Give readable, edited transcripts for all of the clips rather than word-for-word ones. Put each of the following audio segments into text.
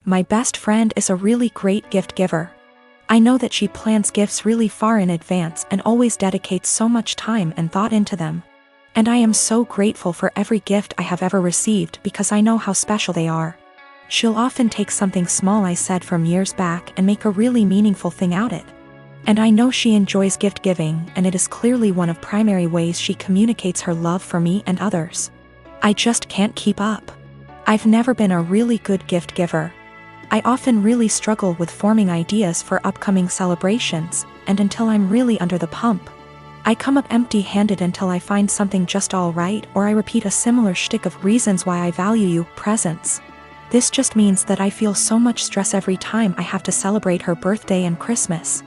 My best friend is a really great gift giver. I know that she plans gifts really far in advance and always dedicates so much time and thought into them. And I am so grateful for every gift I have ever received because I know how special they are. She'll often take something small I said from years back and make a really meaningful thing out of it. And I know she enjoys gift giving, and it is clearly one of primary ways she communicates her love for me and others. I just can't keep up. I've never been a really good gift giver. I often really struggle with forming ideas for upcoming celebrations, and until I'm really under the pump, I come up empty-handed until I find something just all right, or I repeat a similar shtick of reasons why I value you, presents. This just means that I feel so much stress every time I have to celebrate her birthday and Christmas.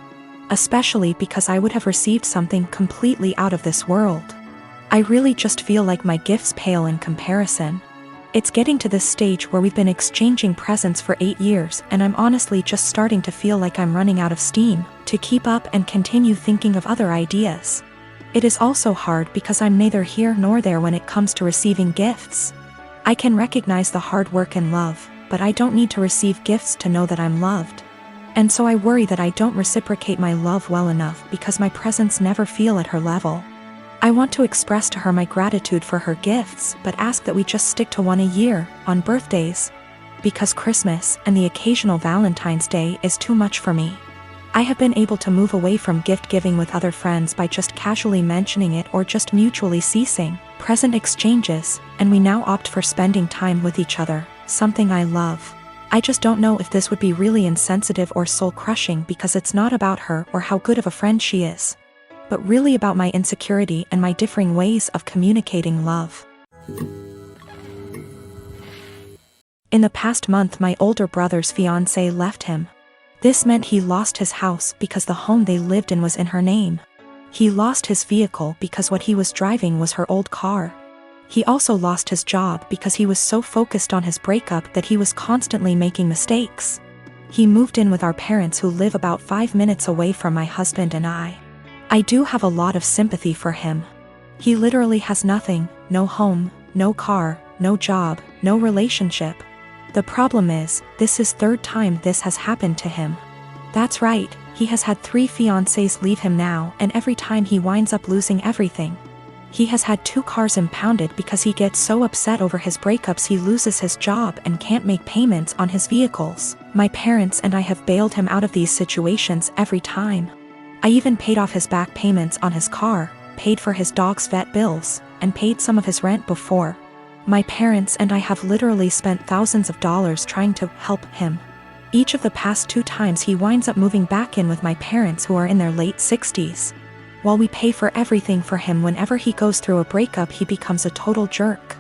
Especially because I would have received something completely out of this world. I really just feel like my gifts pale in comparison. It's getting to this stage where we've been exchanging presents for 8 years, and I'm honestly just starting to feel like I'm running out of steam to keep up and continue thinking of other ideas. It is also hard because I'm neither here nor there when it comes to receiving gifts. I can recognize the hard work and love, but I don't need to receive gifts to know that I'm loved. And so I worry that I don't reciprocate my love well enough because my presents never feel at her level. I want to express to her my gratitude for her gifts, but ask that we just stick to one a year, on birthdays. Because Christmas and the occasional Valentine's Day is too much for me. I have been able to move away from gift giving with other friends by just casually mentioning it or just mutually ceasing present exchanges, and we now opt for spending time with each other, something I love. I just don't know if this would be really insensitive or soul-crushing because it's not about her or how good of a friend she is, but really about my insecurity and my differing ways of communicating love. In the past month, my older brother's fiancée left him. This meant he lost his house because the home they lived in was in her name. He lost his vehicle because what he was driving was her old car. He also lost his job because he was so focused on his breakup that he was constantly making mistakes. He moved in with our parents who live about 5 minutes away from my husband and I. I do have a lot of sympathy for him. He literally has nothing, no home, no car, no job, no relationship. The problem is, this is third time this has happened to him. That's right, he has had 3 fiancées leave him now, and every time he winds up losing everything. He has had 2 cars impounded because he gets so upset over his breakups he loses his job and can't make payments on his vehicles. My parents and I have bailed him out of these situations every time. I even paid off his back payments on his car, paid for his dog's vet bills, and paid some of his rent before. My parents and I have literally spent thousands of dollars trying to help him. Each of the past 2 times he winds up moving back in with my parents who are in their late 60s. While we pay for everything for him, whenever he goes through a breakup he becomes a total jerk.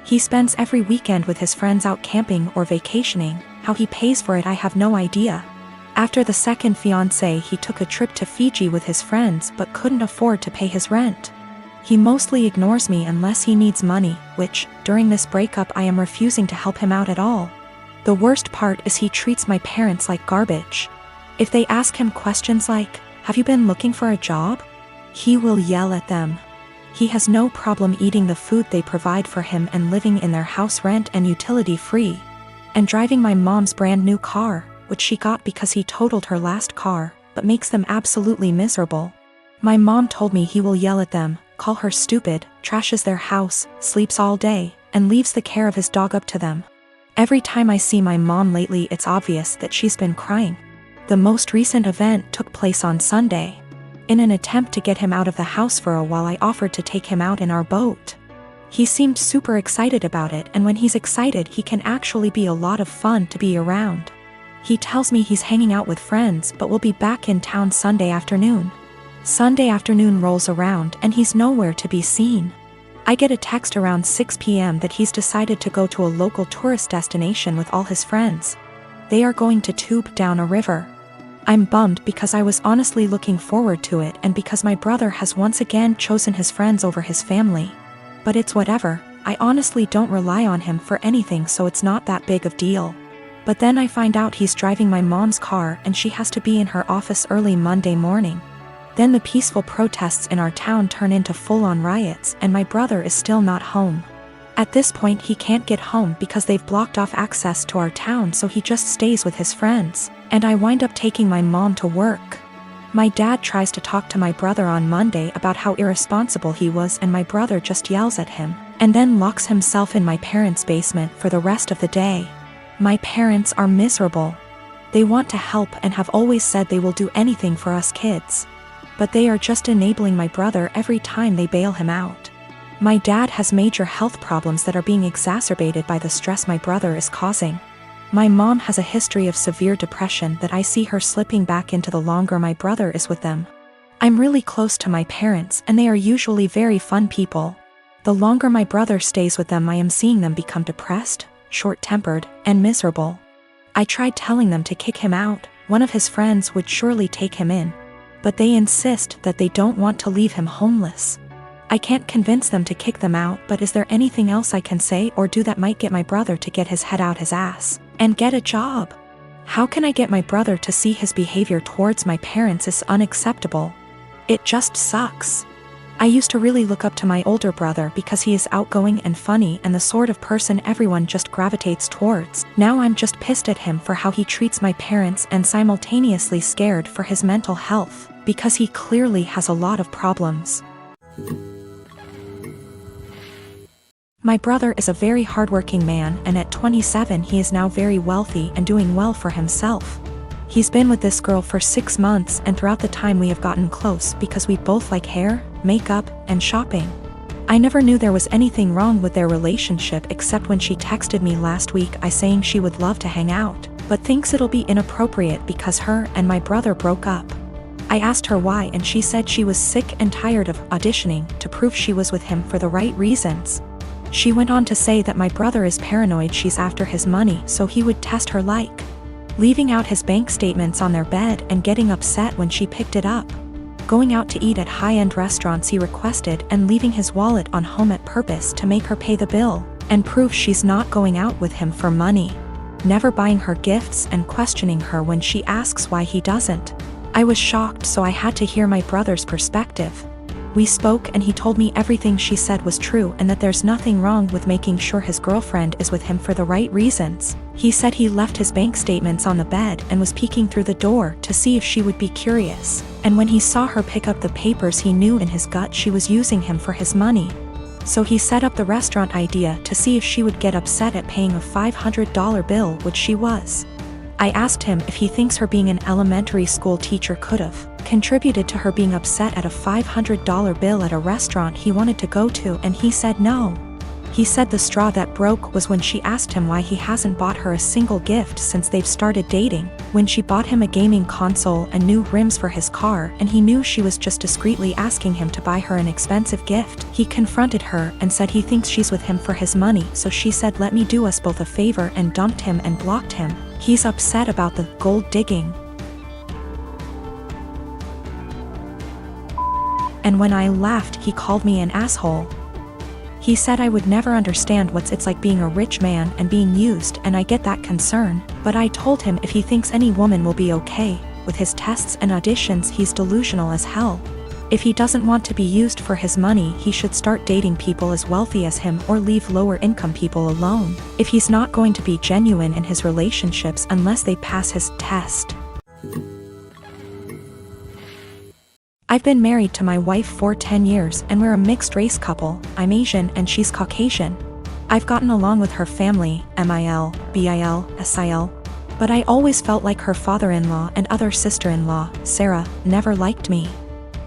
He spends every weekend with his friends out camping or vacationing. How he pays for it I have no idea. After the second fiancé he took a trip to Fiji with his friends but couldn't afford to pay his rent. He mostly ignores me unless he needs money, which, during this breakup I am refusing to help him out at all. The worst part is he treats my parents like garbage. If they ask him questions like, "Have you been looking for a job?" he will yell at them. He has no problem eating the food they provide for him and living in their house rent and utility free. And driving my mom's brand new car, which she got because he totaled her last car, but makes them absolutely miserable. My mom told me he will yell at them, call her stupid, trashes their house, sleeps all day, and leaves the care of his dog up to them. Every time I see my mom lately it's obvious that she's been crying. The most recent event took place on Sunday. In an attempt to get him out of the house for a while I offered to take him out in our boat. He seemed super excited about it, and when he's excited he can actually be a lot of fun to be around. He tells me he's hanging out with friends but will be back in town Sunday afternoon. Sunday afternoon rolls around and he's nowhere to be seen. I get a text around 6 p.m. that he's decided to go to a local tourist destination with all his friends. They are going to tube down a river. I'm bummed because I was honestly looking forward to it and because my brother has once again chosen his friends over his family. But it's whatever, I honestly don't rely on him for anything, so it's not that big of a deal. But then I find out he's driving my mom's car and she has to be in her office early Monday morning. Then the peaceful protests in our town turn into full-on riots and my brother is still not home. At this point he can't get home because they've blocked off access to our town, so he just stays with his friends, and I wind up taking my mom to work. My dad tries to talk to my brother on Monday about how irresponsible he was, and my brother just yells at him, and then locks himself in my parents' basement for the rest of the day. My parents are miserable. They want to help and have always said they will do anything for us kids. But they are just enabling my brother every time they bail him out. My dad has major health problems that are being exacerbated by the stress my brother is causing. My mom has a history of severe depression that I see her slipping back into the longer my brother is with them. I'm really close to my parents, and they are usually very fun people. The longer my brother stays with them, I am seeing them become depressed, short-tempered, and miserable. I tried telling them to kick him out. One of his friends would surely take him in. But they insist that they don't want to leave him homeless. I can't convince them to kick them out, but is there anything else I can say or do that might get my brother to get his head out his ass and get a job? How can I get my brother to see his behavior towards my parents is unacceptable? It just sucks. I used to really look up to my older brother because he is outgoing and funny and the sort of person everyone just gravitates towards. Now I'm just pissed at him for how he treats my parents and simultaneously scared for his mental health, because he clearly has a lot of problems. My brother is a very hardworking man, and at 27 he is now very wealthy and doing well for himself. He's been with this girl for 6 months, and throughout the time we have gotten close because we both like hair, makeup, and shopping. I never knew there was anything wrong with their relationship except when she texted me last week saying she would love to hang out, but thinks it'll be inappropriate because her and my brother broke up. I asked her why, and she said she was sick and tired of auditioning to prove she was with him for the right reasons. She went on to say that my brother is paranoid she's after his money, so he would test her, like leaving out his bank statements on their bed and getting upset when she picked it up, going out to eat at high-end restaurants he requested and leaving his wallet on home at purpose to make her pay the bill and prove she's not going out with him for money, never buying her gifts and questioning her when she asks why he doesn't. I was shocked, so I had to hear my brother's perspective. We spoke and he told me everything she said was true and that there's nothing wrong with making sure his girlfriend is with him for the right reasons. He said he left his bank statements on the bed and was peeking through the door to see if she would be curious, and when he saw her pick up the papers he knew in his gut she was using him for his money. So he set up the restaurant idea to see if she would get upset at paying a $500 bill, which she was. I asked him if he thinks her being an elementary school teacher could have contributed to her being upset at a $500 bill at a restaurant he wanted to go to, and he said no. He said the straw that broke was when she asked him why he hasn't bought her a single gift since they've started dating, when she bought him a gaming console and new rims for his car, and he knew she was just discreetly asking him to buy her an expensive gift. He confronted her and said he thinks she's with him for his money, so she said let me do us both a favor and dumped him and blocked him. He's upset about the gold digging. And when I left, he called me an asshole. He said I would never understand what it's like being a rich man and being used, and I get that concern, but I told him if he thinks any woman will be okay with his tests and auditions, he's delusional as hell. If he doesn't want to be used for his money, he should start dating people as wealthy as him or leave lower income people alone, if he's not going to be genuine in his relationships unless they pass his test. I've been married to my wife for 10 years and we're a mixed-race couple. I'm Asian and she's Caucasian. I've gotten along with her family, MIL, BIL, SIL, but I always felt like her father-in-law and other sister-in-law, Sarah, never liked me.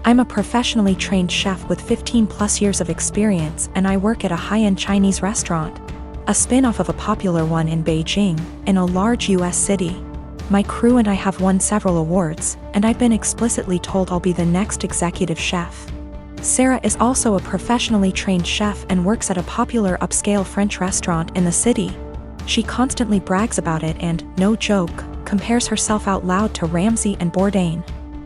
I'm a professionally trained chef with 15+ years of experience, and I work at a high-end Chinese restaurant, a spin-off of a popular one in Beijing, in a large US city. My crew and I have won several awards, and I've been explicitly told I'll be the next executive chef. Sarah is also a professionally trained chef and works at a popular upscale French restaurant in the city. She constantly brags about it and, no joke, compares herself out loud to Ramsay and Bourdain.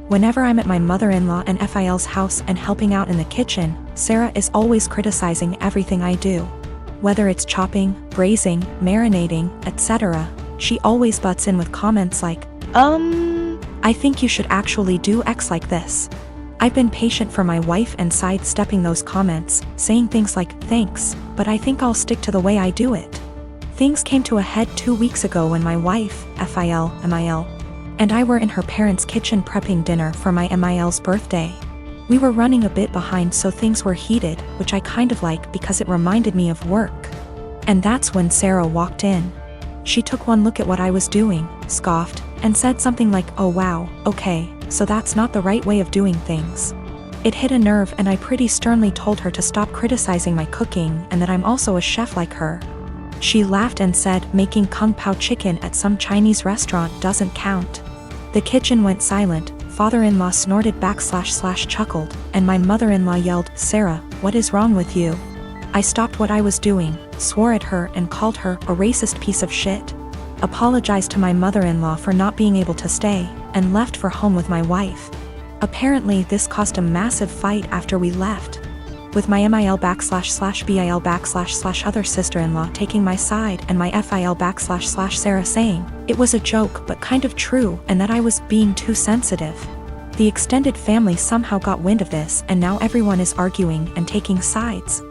Whenever I'm at my mother-in-law and FIL's house and helping out in the kitchen, Sarah is always criticizing everything I do. Whether it's chopping, braising, marinating, etc., she always butts in with comments like, I think you should actually do X like this. I've been patient for my wife and sidestepping those comments, saying things like, thanks, but I think I'll stick to the way I do it. Things came to a head 2 weeks ago when my wife, Phil, and I were in her parents' kitchen prepping dinner for my Mil's birthday. We were running a bit behind, so things were heated, which I kind of like because it reminded me of work. And that's when Sarah walked in. She took one look at what I was doing, scoffed, and said something like, oh wow, okay, so that's not the right way of doing things. It hit a nerve, and I pretty sternly told her to stop criticizing my cooking and that I'm also a chef like her. She laughed and said, making kung pao chicken at some Chinese restaurant doesn't count. The kitchen went silent, father-in-law snorted / chuckled, and my mother-in-law yelled, Sarah, what is wrong with you? I stopped what I was doing, swore at her and called her a racist piece of shit, apologized to my mother-in-law for not being able to stay, and left for home with my wife. Apparently this caused a massive fight after we left, with my MIL / BIL / other sister-in-law taking my side and my FIL / Sarah saying, it was a joke but kind of true and that I was being too sensitive. The extended family somehow got wind of this and now everyone is arguing and taking sides,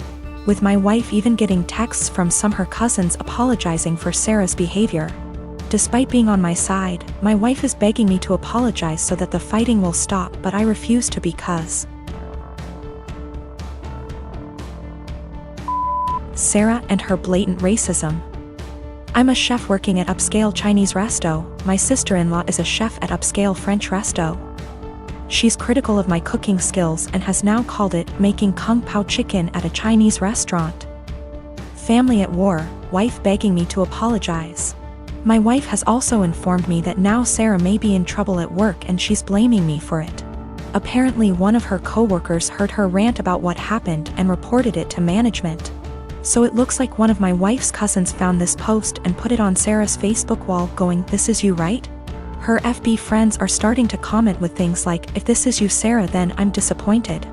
with my wife even getting texts from some her cousins apologizing for Sarah's behavior. Despite being on my side, my wife is begging me to apologize so that the fighting will stop, but I refuse to because Sarah and her blatant racism. I'm a chef working at upscale Chinese resto, my sister-in-law is a chef at upscale French resto. She's critical of my cooking skills and has now called it making kung pao chicken at a Chinese restaurant. Family at war, wife begging me to apologize. My wife has also informed me that now Sarah may be in trouble at work and she's blaming me for it. Apparently one of her co-workers heard her rant about what happened and reported it to management. So it looks like one of my wife's cousins found this post and put it on Sarah's Facebook wall going, this is you, right? Her FB friends are starting to comment with things like, if this is you Sarah then I'm disappointed.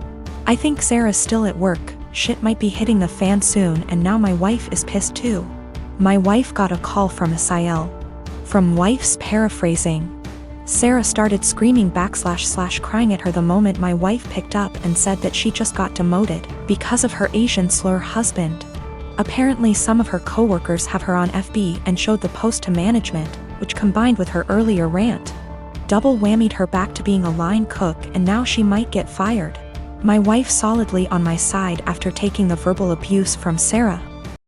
I think Sarah's still at work, shit might be hitting the fan soon and now my wife is pissed too. My wife got a call from Asiel. From wife's paraphrasing. Sarah started screaming back / crying at her the moment my wife picked up and said that she just got demoted because of her Asian slur husband. Apparently some of her co-workers have her on FB and showed the post to management, which combined with her earlier rant, double whammied her back to being a line cook and now she might get fired. My wife solidly on my side after taking the verbal abuse from Sarah.